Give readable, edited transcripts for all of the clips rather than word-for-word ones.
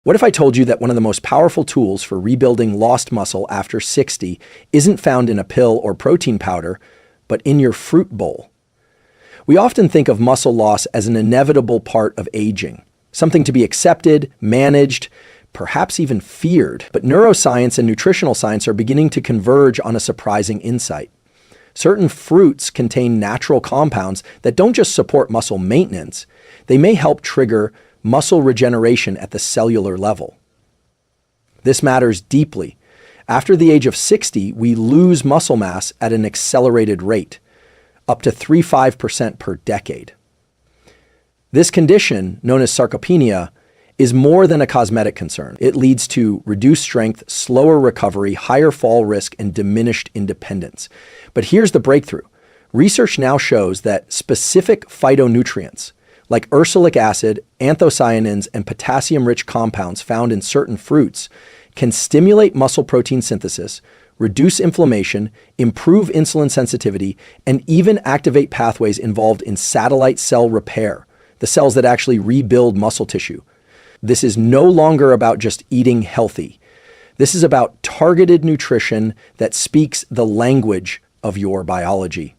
What if I told you that one of the most powerful tools for rebuilding lost muscle after 60 isn't found in a pill or protein powder, but in your fruit bowl? We often think of muscle loss as an inevitable part of aging, something to be accepted, managed, perhaps even feared. But neuroscience and nutritional science are beginning to converge on a surprising insight. Certain fruits contain natural compounds that don't just support muscle maintenance, they may help trigger muscle regeneration at the cellular level. This matters deeply. After the age of 60, we lose muscle mass at an accelerated rate, up to 3–5% per decade. This condition, known as sarcopenia, is more than a cosmetic concern. It leads to reduced strength, slower recovery, higher fall risk, and diminished independence. But here's the breakthrough. Research now shows that specific phytonutrients, like ursolic acid, anthocyanins, and potassium-rich compounds found in certain fruits, can stimulate muscle protein synthesis, reduce inflammation, improve insulin sensitivity, and even activate pathways involved in satellite cell repair, the cells that actually rebuild muscle tissue. This is no longer about just eating healthy. This is about targeted nutrition that speaks the language of your biology.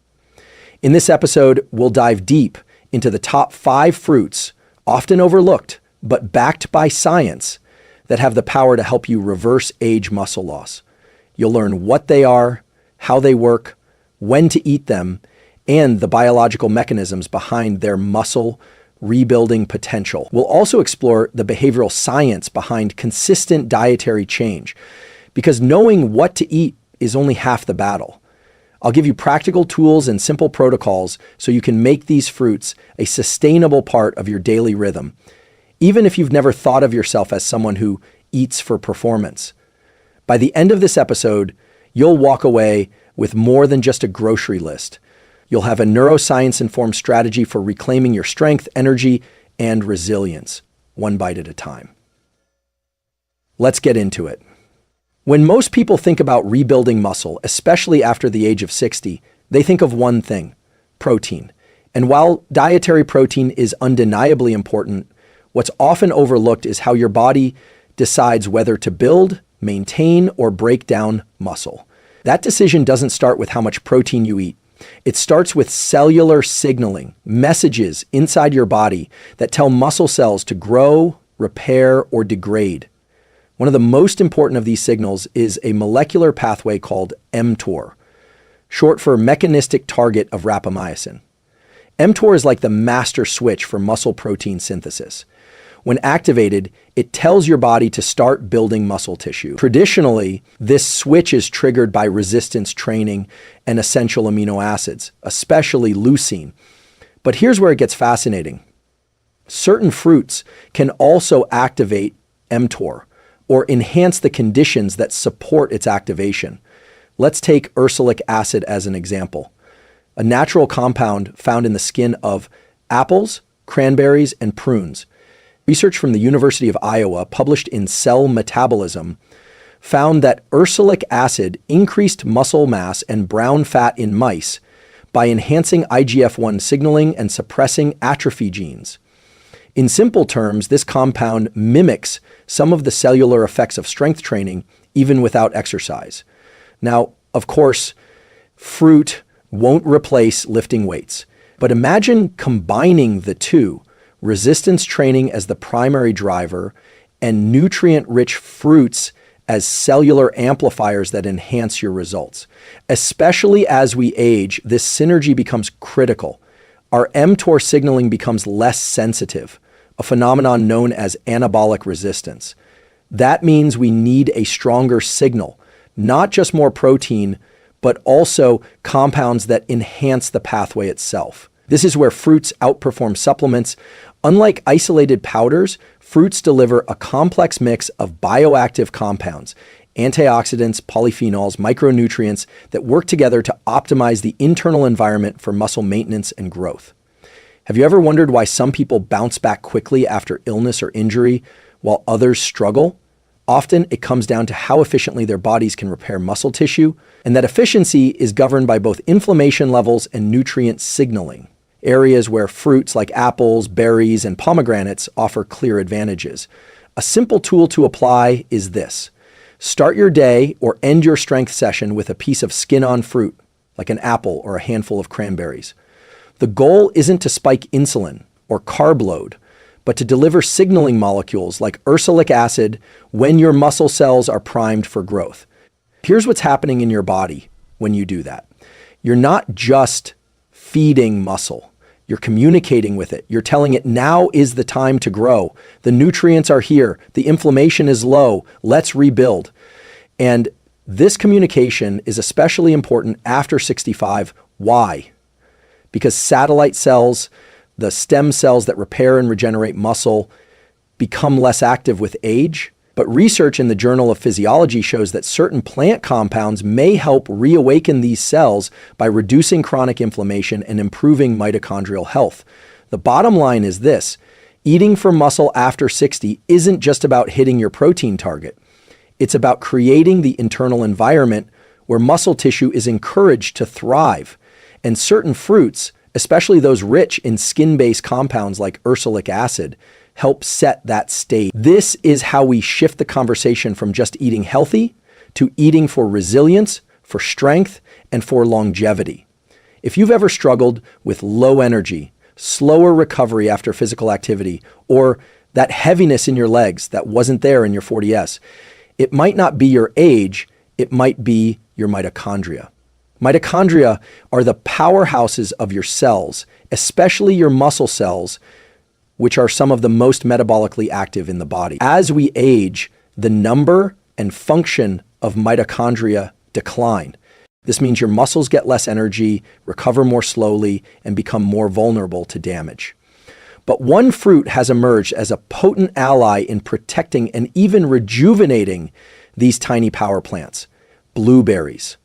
In this episode, we'll dive deep into the top 5 fruits, often overlooked, but backed by science, that have the power to help you reverse age muscle loss. You'll learn what they are, how they work, when to eat them, and the biological mechanisms behind their muscle rebuilding potential. We'll also explore the behavioral science behind consistent dietary change, because knowing what to eat is only half the battle. I'll give you practical tools and simple protocols so you can make these fruits a sustainable part of your daily rhythm, even if you've never thought of yourself as someone who eats for performance. By the end of this episode, you'll walk away with more than just a grocery list. You'll have a neuroscience-informed strategy for reclaiming your strength, energy, and resilience, one bite at a time. Let's get into it. When most people think about rebuilding muscle, especially after the age of 60, they think of one thing: protein. And while dietary protein is undeniably important, what's often overlooked is how your body decides whether to build, maintain, or break down muscle. That decision doesn't start with how much protein you eat. It starts with cellular signaling, messages inside your body that tell muscle cells to grow, repair, or degrade. One of the most important of these signals is a molecular pathway called mTOR, short for mechanistic target of rapamycin. mTOR is like the master switch for muscle protein synthesis. When activated, it tells your body to start building muscle tissue. Traditionally, this switch is triggered by resistance training and essential amino acids, especially leucine. But here's where it gets fascinating. Certain fruits can also activate mTOR, or enhance the conditions that support its activation. Let's take ursolic acid as an example, a natural compound found in the skin of apples, cranberries, and prunes. Research from the University of Iowa, published in Cell Metabolism, found that ursolic acid increased muscle mass and brown fat in mice by enhancing IGF-1 signaling and suppressing atrophy genes. In simple terms, this compound mimics some of the cellular effects of strength training, even without exercise. Now, of course, fruit won't replace lifting weights, but imagine combining the two: resistance training as the primary driver and nutrient-rich fruits as cellular amplifiers that enhance your results. Especially as we age, this synergy becomes critical. Our mTOR signaling becomes less sensitive, a phenomenon known as anabolic resistance. That means we need a stronger signal, not just more protein, but also compounds that enhance the pathway itself. This is where fruits outperform supplements. Unlike isolated powders, fruits deliver a complex mix of bioactive compounds, antioxidants, polyphenols, micronutrients that work together to optimize the internal environment for muscle maintenance and growth. Have you ever wondered why some people bounce back quickly after illness or injury while others struggle? Often it comes down to how efficiently their bodies can repair muscle tissue, and that efficiency is governed by both inflammation levels and nutrient signaling, areas where fruits like apples, berries, and pomegranates offer clear advantages. A simple tool to apply is this. Start your day or end your strength session with a piece of skin-on fruit, like an apple or a handful of cranberries. The goal isn't to spike insulin or carb load, but to deliver signaling molecules like ursoleic acid when your muscle cells are primed for growth. Here's what's happening in your body when you do that. You're not just feeding muscle. You're communicating with it. You're telling it now is the time to grow. The nutrients are here. The inflammation is low. Let's rebuild. And this communication is especially important after 65. Why? Because satellite cells, the stem cells that repair and regenerate muscle, become less active with age. But research in the Journal of Physiology shows that certain plant compounds may help reawaken these cells by reducing chronic inflammation and improving mitochondrial health. The bottom line is this: eating for muscle after 60 isn't just about hitting your protein target. It's about creating the internal environment where muscle tissue is encouraged to thrive. And certain fruits, especially those rich in skin-based compounds like ursoleic acid, help set that stage. This is how we shift the conversation from just eating healthy to eating for resilience, for strength, and for longevity. If you've ever struggled with low energy, slower recovery after physical activity, or that heaviness in your legs that wasn't there in your 40S, it might not be your age, it might be your mitochondria. Mitochondria are the powerhouses of your cells, especially your muscle cells, which are some of the most metabolically active in the body. As we age, the number and function of mitochondria decline. This means your muscles get less energy, recover more slowly, and become more vulnerable to damage. But one fruit has emerged as a potent ally in protecting and even rejuvenating these tiny power plants: blueberries.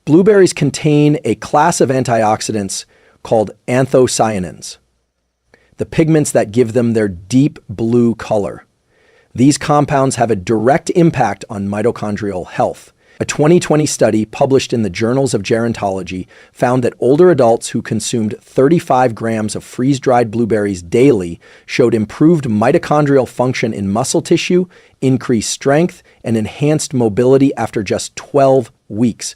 Blueberries contain a class of antioxidants called anthocyanins, the pigments that give them their deep blue color. These compounds have a direct impact on mitochondrial health. A 2020 study published in the Journals of Gerontology found that older adults who consumed 35 grams of freeze-dried blueberries daily showed improved mitochondrial function in muscle tissue, increased strength, and enhanced mobility after just 12 weeks.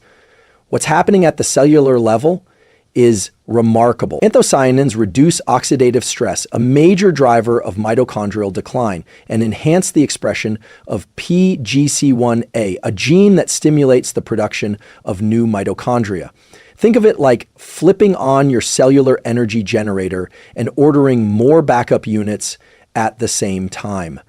What's happening at the cellular level is remarkable. Anthocyanins reduce oxidative stress, a major driver of mitochondrial decline, and enhance the expression of PGC1A, a gene that stimulates the production of new mitochondria. Think of it like flipping on your cellular energy generator and ordering more backup units at the same time.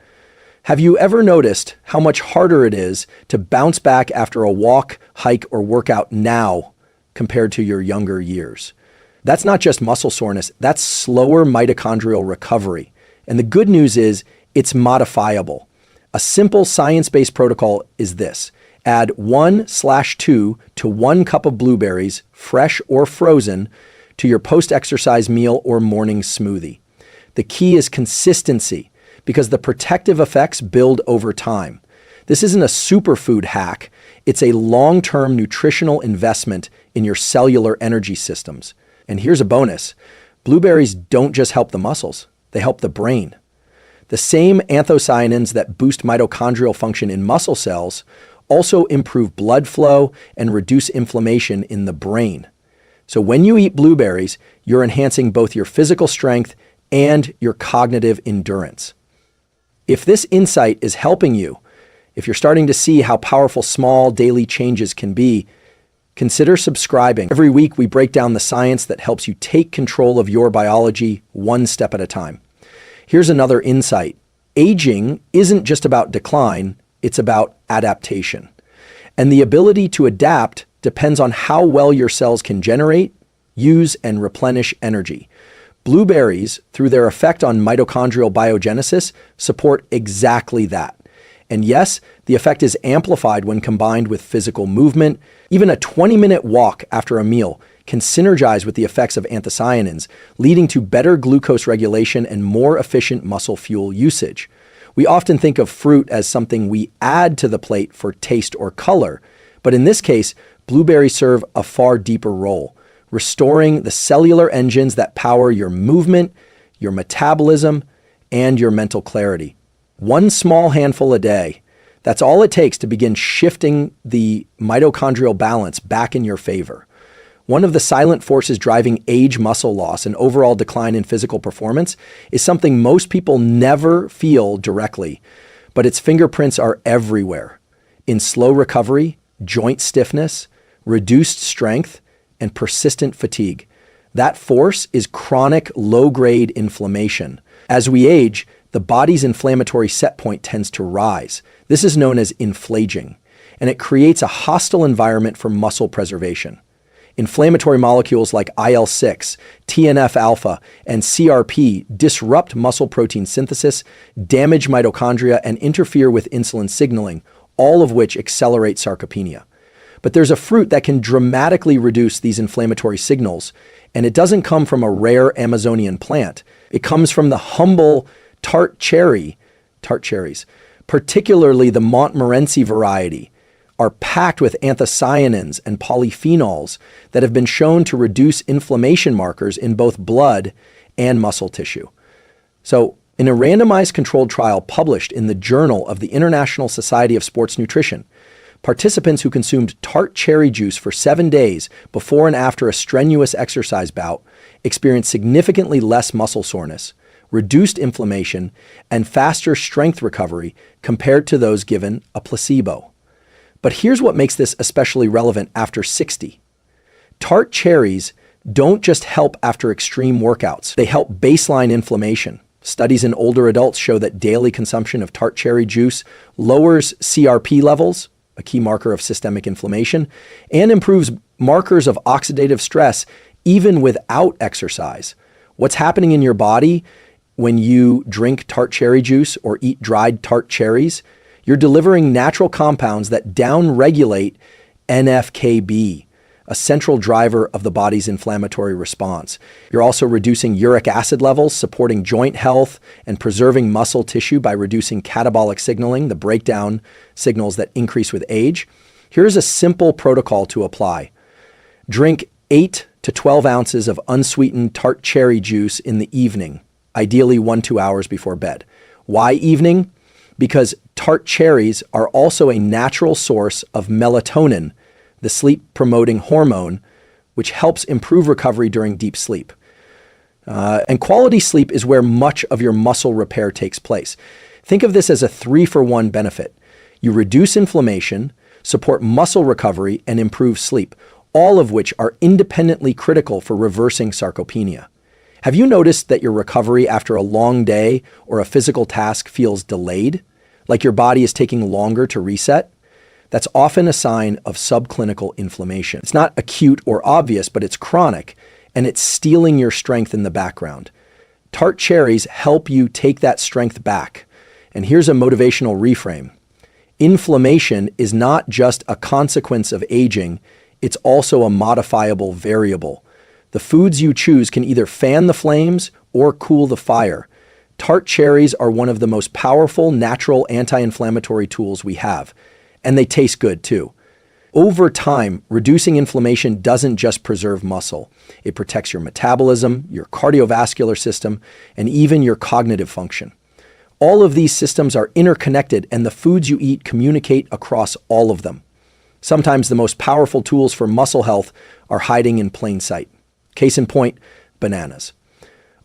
Have you ever noticed how much harder it is to bounce back after a walk, hike, or workout now compared to your younger years? That's not just muscle soreness, that's slower mitochondrial recovery. And the good news is it's modifiable. A simple science-based protocol is this: add 1/2 to 1 cup of blueberries, fresh or frozen, to your post-exercise meal or morning smoothie. The key is consistency, because the protective effects build over time. This isn't a superfood hack, it's a long-term nutritional investment in your cellular energy systems. And here's a bonus: blueberries don't just help the muscles, they help the brain. The same anthocyanins that boost mitochondrial function in muscle cells also improve blood flow and reduce inflammation in the brain. So when you eat blueberries, you're enhancing both your physical strength and your cognitive endurance. If this insight is helping you, if you're starting to see how powerful small daily changes can be, consider subscribing. Every week we break down the science that helps you take control of your biology one step at a time. Here's another insight: aging isn't just about decline, it's about adaptation. And the ability to adapt depends on how well your cells can generate, use, and replenish energy. Blueberries, through their effect on mitochondrial biogenesis, support exactly that. And yes, the effect is amplified when combined with physical movement. Even a 20-minute walk after a meal can synergize with the effects of anthocyanins, leading to better glucose regulation and more efficient muscle fuel usage. We often think of fruit as something we add to the plate for taste or color, but in this case, blueberries serve a far deeper role, restoring the cellular engines that power your movement, your metabolism, and your mental clarity. One small handful a day. That's all it takes to begin shifting the mitochondrial balance back in your favor. One of the silent forces driving age, muscle loss, and overall decline in physical performance is something most people never feel directly, but its fingerprints are everywhere. In slow recovery, joint stiffness, reduced strength, and persistent fatigue. That force is chronic low-grade inflammation. As we age, the body's inflammatory set point tends to rise. This is known as inflaging, and it creates a hostile environment for muscle preservation. Inflammatory molecules like IL-6, TNF-alpha, and CRP disrupt muscle protein synthesis, damage mitochondria, and interfere with insulin signaling, all of which accelerate sarcopenia. But there's a fruit that can dramatically reduce these inflammatory signals, and it doesn't come from a rare Amazonian plant. It comes from the humble tart cherries, particularly the Montmorency variety, are packed with anthocyanins and polyphenols that have been shown to reduce inflammation markers in both blood and muscle tissue. So, in a randomized controlled trial published in the Journal of the International Society of Sports Nutrition, participants who consumed tart cherry juice for 7 days before and after a strenuous exercise bout experienced significantly less muscle soreness, reduced inflammation, and faster strength recovery compared to those given a placebo. But here's what makes this especially relevant after 60. Tart cherries don't just help after extreme workouts. They help baseline inflammation. Studies in older adults show that daily consumption of tart cherry juice lowers CRP levels, a key marker of systemic inflammation, and improves markers of oxidative stress even without exercise. What's happening in your body when you drink tart cherry juice or eat dried tart cherries? You're delivering natural compounds that downregulate NF-κB, a central driver of the body's inflammatory response. You're also reducing uric acid levels, supporting joint health, and preserving muscle tissue by reducing catabolic signaling, the breakdown signals that increase with age. Here's a simple protocol to apply. Drink 8 to 12 ounces of unsweetened tart cherry juice in the evening, ideally 1-2 hours before bed. Why evening? Because tart cherries are also a natural source of melatonin, the sleep-promoting hormone, which helps improve recovery during deep sleep. And quality sleep is where much of your muscle repair takes place. Think of this as a 3-for-1 benefit. You reduce inflammation, support muscle recovery, and improve sleep, all of which are independently critical for reversing sarcopenia. Have you noticed that your recovery after a long day or a physical task feels delayed? Like your body is taking longer to reset? That's often a sign of subclinical inflammation. It's not acute or obvious, but it's chronic, and it's stealing your strength in the background. Tart cherries help you take that strength back. And here's a motivational reframe. Inflammation is not just a consequence of aging, it's also a modifiable variable. The foods you choose can either fan the flames or cool the fire. Tart cherries are one of the most powerful natural anti-inflammatory tools we have, and they taste good too. Over time, reducing inflammation doesn't just preserve muscle. It protects your metabolism, your cardiovascular system, and even your cognitive function. All of these systems are interconnected, and the foods you eat communicate across all of them. Sometimes the most powerful tools for muscle health are hiding in plain sight. Case in point, bananas.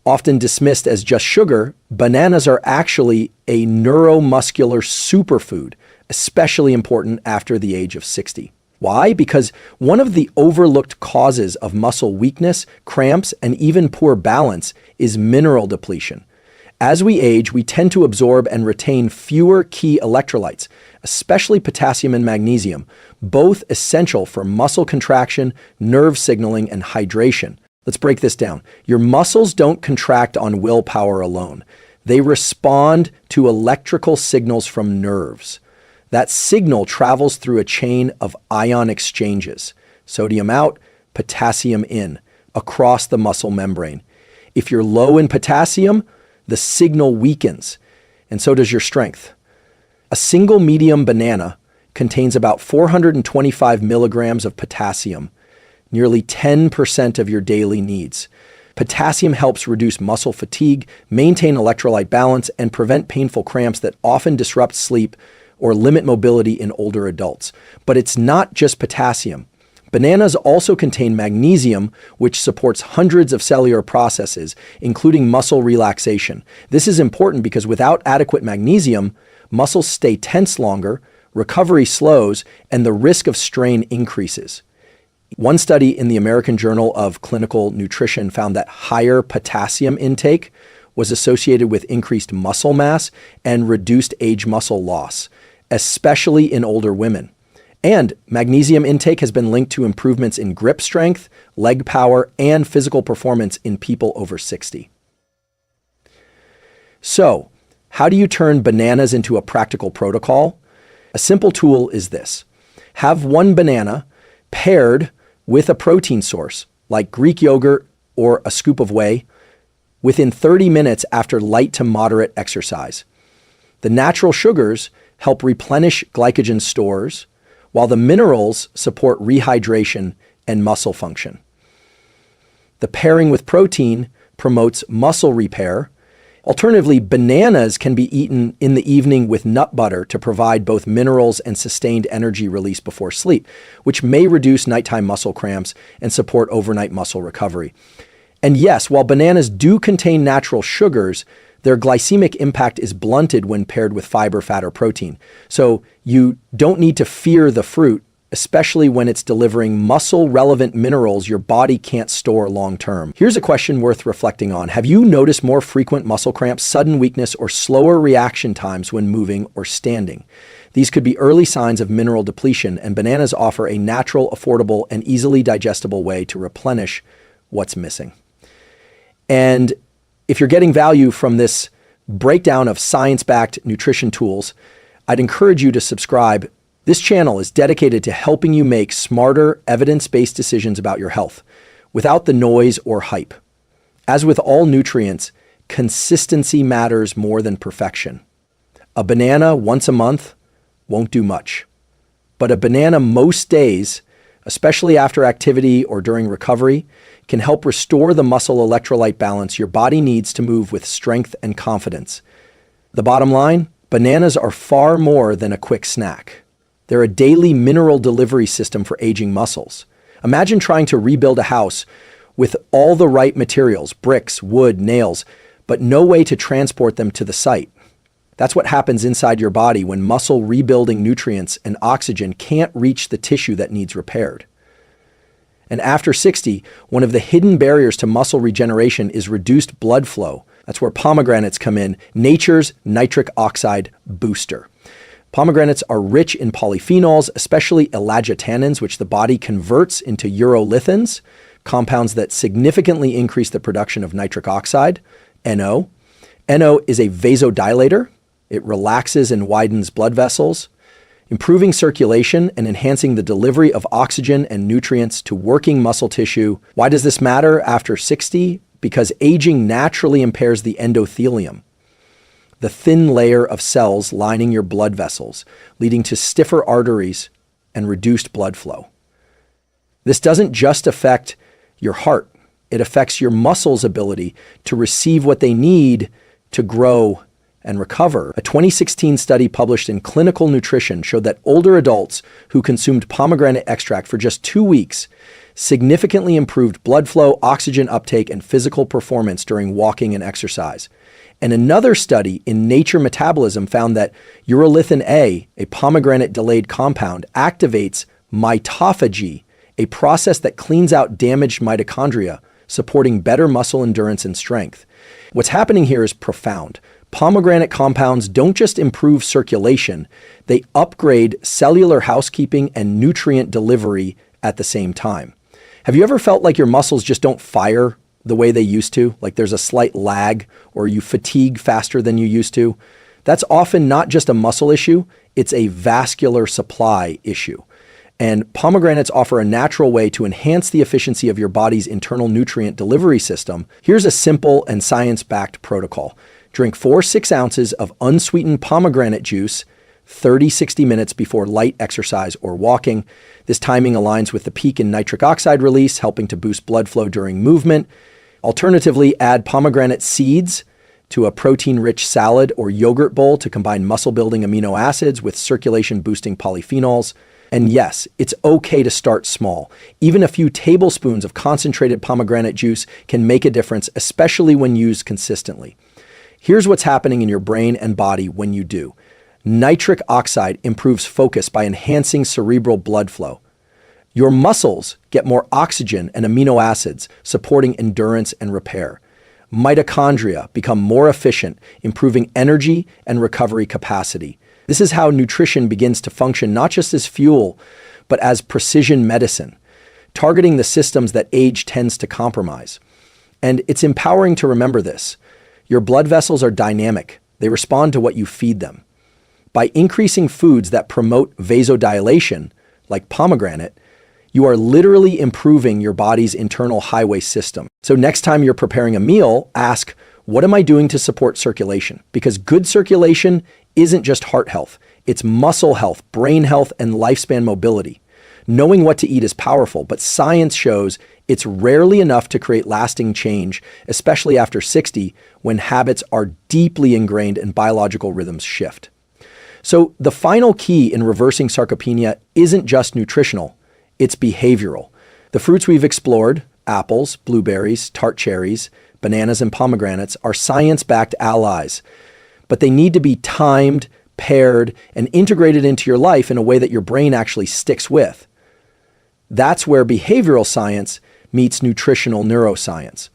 Often dismissed as just sugar, bananas are actually a neuromuscular superfood, especially important after the age of 60. Why? Because one of the overlooked causes of muscle weakness, cramps, and even poor balance is mineral depletion. As we age, we tend to absorb and retain fewer key electrolytes, especially potassium and magnesium, both essential for muscle contraction, nerve signaling, and hydration. Let's break this down. Your muscles don't contract on willpower alone. They respond to electrical signals from nerves. That signal travels through a chain of ion exchanges, sodium out, potassium in, across the muscle membrane. If you're low in potassium, the signal weakens, and so does your strength. A single medium banana contains about 425 milligrams of potassium, nearly 10% of your daily needs. Potassium helps reduce muscle fatigue, maintain electrolyte balance, and prevent painful cramps that often disrupt sleep or limit mobility in older adults. But it's not just potassium. Bananas also contain magnesium, which supports hundreds of cellular processes, including muscle relaxation. This is important because without adequate magnesium, muscles stay tense longer, recovery slows, and the risk of strain increases. One study in the American Journal of Clinical Nutrition found that higher potassium intake was associated with increased muscle mass and reduced age muscle loss, especially in older women. And magnesium intake has been linked to improvements in grip strength, leg power, and physical performance in people over 60. So, how do you turn bananas into a practical protocol? A simple tool is this. Have one banana paired with a protein source, like Greek yogurt or a scoop of whey, within 30 minutes after light to moderate exercise. The natural sugars help replenish glycogen stores, while the minerals support rehydration and muscle function. The pairing with protein promotes muscle repair. Alternatively, bananas can be eaten in the evening with nut butter to provide both minerals and sustained energy release before sleep, which may reduce nighttime muscle cramps and support overnight muscle recovery. And yes, while bananas do contain natural sugars, their glycemic impact is blunted when paired with fiber, fat, or protein. So you don't need to fear the fruit, especially when it's delivering muscle-relevant minerals your body can't store long-term. Here's a question worth reflecting on. Have you noticed more frequent muscle cramps, sudden weakness, or slower reaction times when moving or standing? These could be early signs of mineral depletion, and bananas offer a natural, affordable, and easily digestible way to replenish what's missing. And if you're getting value from this breakdown of science-backed nutrition tools, I'd encourage you to subscribe. This channel is dedicated to helping you make smarter, evidence-based decisions about your health without the noise or hype. As with all nutrients, consistency matters more than perfection. A banana once a month won't do much, but a banana most days, especially after activity or during recovery, can help restore the muscle electrolyte balance your body needs to move with strength and confidence. The bottom line, bananas are far more than a quick snack. They're a daily mineral delivery system for aging muscles. Imagine trying to rebuild a house with all the right materials, bricks, wood, nails, but no way to transport them to the site. That's what happens inside your body when muscle rebuilding nutrients and oxygen can't reach the tissue that needs repaired. And after 60, one of the hidden barriers to muscle regeneration is reduced blood flow. That's where pomegranates come in, nature's nitric oxide booster. Pomegranates are rich in polyphenols, especially elagitannins, which the body converts into urolithins, compounds that significantly increase the production of nitric oxide, NO. NO is a vasodilator. It relaxes and widens blood vessels, improving circulation and enhancing the delivery of oxygen and nutrients to working muscle tissue. Why does this matter after 60? Because aging naturally impairs the endothelium, the thin layer of cells lining your blood vessels, leading to stiffer arteries and reduced blood flow. This doesn't just affect your heart. It affects your muscles' ability to receive what they need to grow and recover. A 2016 study published in Clinical Nutrition showed that older adults who consumed pomegranate extract for just 2 weeks significantly improved blood flow, oxygen uptake, and physical performance during walking and exercise. And another study in Nature Metabolism found that urolithin A, a pomegranate-delayed compound, activates mitophagy, a process that cleans out damaged mitochondria, supporting better muscle endurance and strength. What's happening here is profound. Pomegranate compounds don't just improve circulation, they upgrade cellular housekeeping and nutrient delivery at the same time. Have you ever felt like your muscles just don't fire the way they used to? Like there's a slight lag or you fatigue faster than you used to? That's often not just a muscle issue, it's a vascular supply issue. And pomegranates offer a natural way to enhance the efficiency of your body's internal nutrient delivery system. Here's a simple and science-backed protocol. Drink 4-6 ounces of unsweetened pomegranate juice 30-60 minutes before light exercise or walking. This timing aligns with the peak in nitric oxide release, helping to boost blood flow during movement. Alternatively, add pomegranate seeds to a protein-rich salad or yogurt bowl to combine muscle-building amino acids with circulation-boosting polyphenols. And yes, it's okay to start small. Even a few tablespoons of concentrated pomegranate juice can make a difference, especially when used consistently. Here's what's happening in your brain and body when you do. Nitric oxide improves focus by enhancing cerebral blood flow. Your muscles get more oxygen and amino acids, supporting endurance and repair. Mitochondria become more efficient, improving energy and recovery capacity. This is how nutrition begins to function not just as fuel, but as precision medicine, targeting the systems that age tends to compromise. And it's empowering to remember this. Your blood vessels are dynamic. They respond to what you feed them. By increasing foods that promote vasodilation, like pomegranate, you are literally improving your body's internal highway system. So next time you're preparing a meal, ask, what am I doing to support circulation? Because good circulation isn't just heart health. It's muscle health, brain health, and lifespan mobility. Knowing what to eat is powerful, but science shows it's rarely enough to create lasting change, especially after 60, when habits are deeply ingrained and biological rhythms shift. So the final key in reversing sarcopenia isn't just nutritional, it's behavioral. The fruits we've explored, apples, blueberries, tart cherries, bananas, and pomegranates, are science-backed allies, but they need to be timed, paired, and integrated into your life in a way that your brain actually sticks with. That's where behavioral science meets nutritional neuroscience.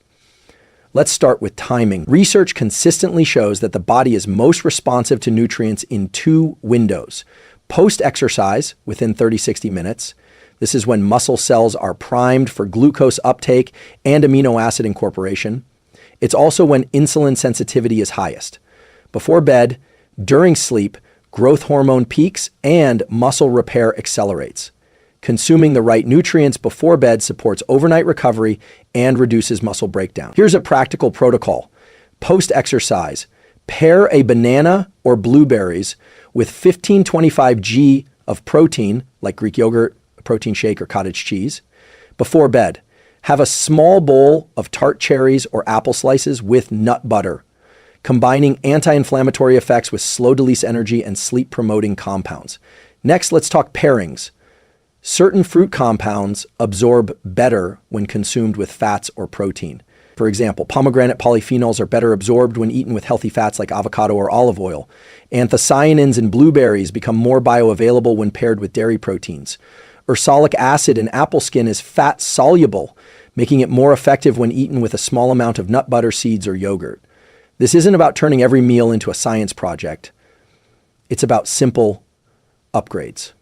Let's start with timing. Research consistently shows that the body is most responsive to nutrients in 2 windows. Post-exercise, within 30-60 minutes. This is when muscle cells are primed for glucose uptake and amino acid incorporation. It's also when insulin sensitivity is highest. Before bed, during sleep, growth hormone peaks and muscle repair accelerates. Consuming the right nutrients before bed supports overnight recovery and reduces muscle breakdown. Here's a practical protocol. Post-exercise, pair a banana or blueberries with 15-25 g of protein, like Greek yogurt, a protein shake, or cottage cheese. Before bed, have a small bowl of tart cherries or apple slices with nut butter, combining anti-inflammatory effects with slow-release energy and sleep-promoting compounds. Next, let's talk pairings. Certain fruit compounds absorb better when consumed with fats or protein. For example, pomegranate polyphenols are better absorbed when eaten with healthy fats like avocado or olive oil. Anthocyanins in blueberries become more bioavailable when paired with dairy proteins. Ursolic acid in apple skin is fat-soluble, making it more effective when eaten with a small amount of nut butter, seeds, or yogurt. This isn't about turning every meal into a science project. It's about simple upgrades.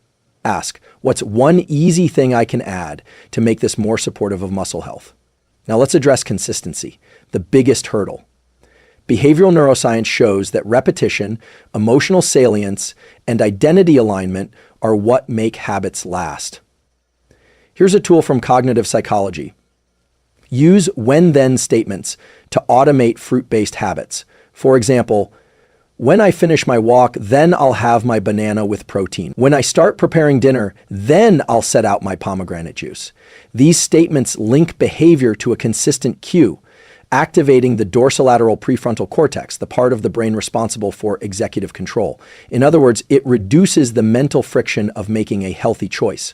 Ask, what's one easy thing I can add to make this more supportive of muscle health? Now let's address consistency, the biggest hurdle. Behavioral neuroscience shows that repetition, emotional salience, and identity alignment are what make habits last. Here's a tool from cognitive psychology. Use when-then statements to automate fruit-based habits. For example, when I finish my walk, then I'll have my banana with protein. When I start preparing dinner, then I'll set out my pomegranate juice. These statements link behavior to a consistent cue, activating the dorsolateral prefrontal cortex, the part of the brain responsible for executive control. In other words, it reduces the mental friction of making a healthy choice.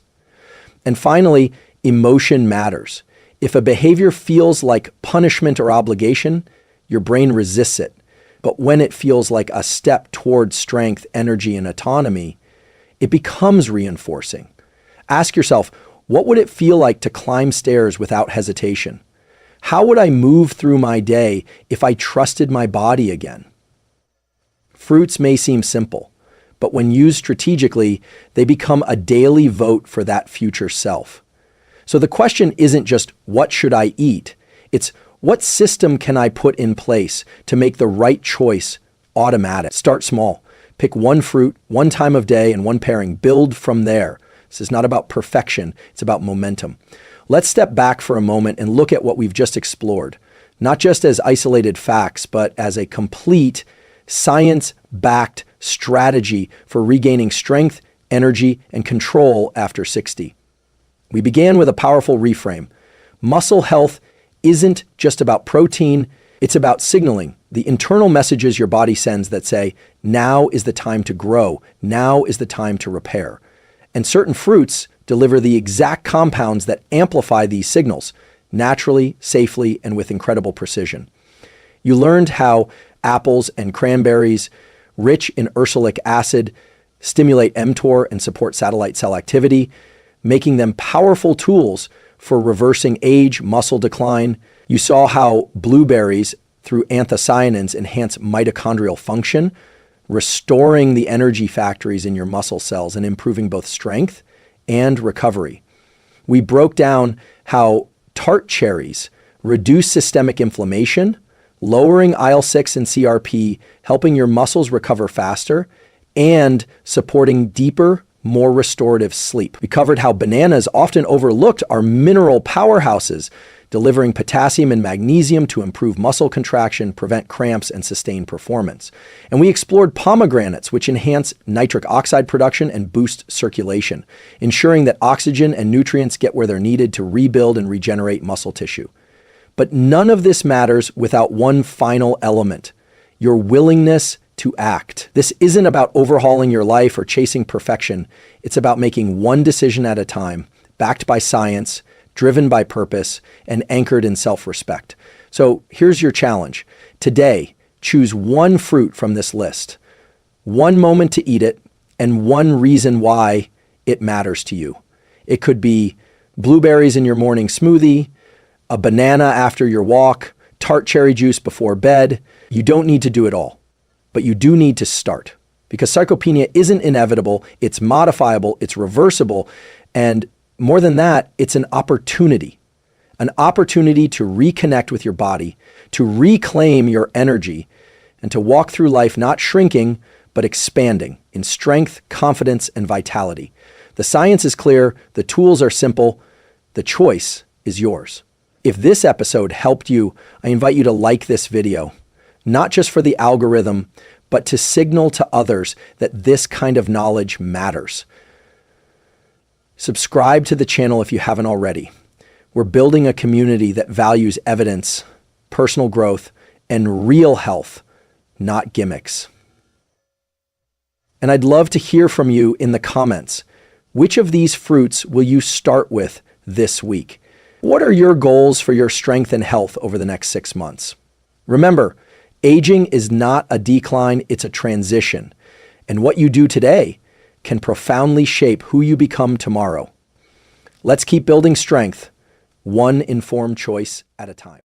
And finally, emotion matters. If a behavior feels like punishment or obligation, your brain resists it. But when it feels like a step toward strength, energy, and autonomy, it becomes reinforcing. Ask yourself, what would it feel like to climb stairs without hesitation? How would I move through my day if I trusted my body again? Fruits may seem simple, but when used strategically, they become a daily vote for that future self. So the question isn't just, what should I eat? It's, what system can I put in place to make the right choice automatic? Start small. Pick one fruit, one time of day, and one pairing. Build from there. This is not about perfection. It's about momentum. Let's step back for a moment and look at what we've just explored, not just as isolated facts, but as a complete science-backed strategy for regaining strength, energy, and control after 60. We began with a powerful reframe. Muscle health isn't just about protein, it's about signaling the internal messages your body sends that say, now is the time to grow, now is the time to repair. And certain fruits deliver the exact compounds that amplify these signals, naturally, safely, and with incredible precision. You learned how apples and cranberries, rich in ursolic acid, stimulate mTOR and support satellite cell activity, making them powerful tools for reversing age, muscle decline. You saw how blueberries, through anthocyanins, enhance mitochondrial function, restoring the energy factories in your muscle cells and improving both strength and recovery. We broke down how tart cherries reduce systemic inflammation, lowering IL-6 and CRP, helping your muscles recover faster, and supporting deeper, more restorative sleep. We covered how bananas, often overlooked, are mineral powerhouses, delivering potassium and magnesium to improve muscle contraction, prevent cramps, and sustain performance. And we explored pomegranates, which enhance nitric oxide production and boost circulation, ensuring that oxygen and nutrients get where they're needed to rebuild and regenerate muscle tissue. But none of this matters without one final element: your willingness to act. This isn't about overhauling your life or chasing perfection. It's about making one decision at a time, backed by science, driven by purpose, and anchored in self-respect. So here's your challenge. Today, choose one fruit from this list, one moment to eat it, and one reason why it matters to you. It could be blueberries in your morning smoothie, a banana after your walk, tart cherry juice before bed. You don't need to do it all, but you do need to start, because sarcopenia isn't inevitable, it's modifiable, it's reversible, and more than that, it's an opportunity to reconnect with your body, to reclaim your energy, and to walk through life not shrinking, but expanding in strength, confidence, and vitality. The science is clear, the tools are simple, the choice is yours. If this episode helped you, I invite you to like this video, not just for the algorithm, but to signal to others that this kind of knowledge matters. Subscribe to the channel if you haven't already. We're building a community that values evidence, personal growth, and real health, not gimmicks. And I'd love to hear from you in the comments. Which of these fruits will you start with this week? What are your goals for your strength and health over the next 6 months? Remember, aging is not a decline, it's a transition. And what you do today can profoundly shape who you become tomorrow. Let's keep building strength, one informed choice at a time.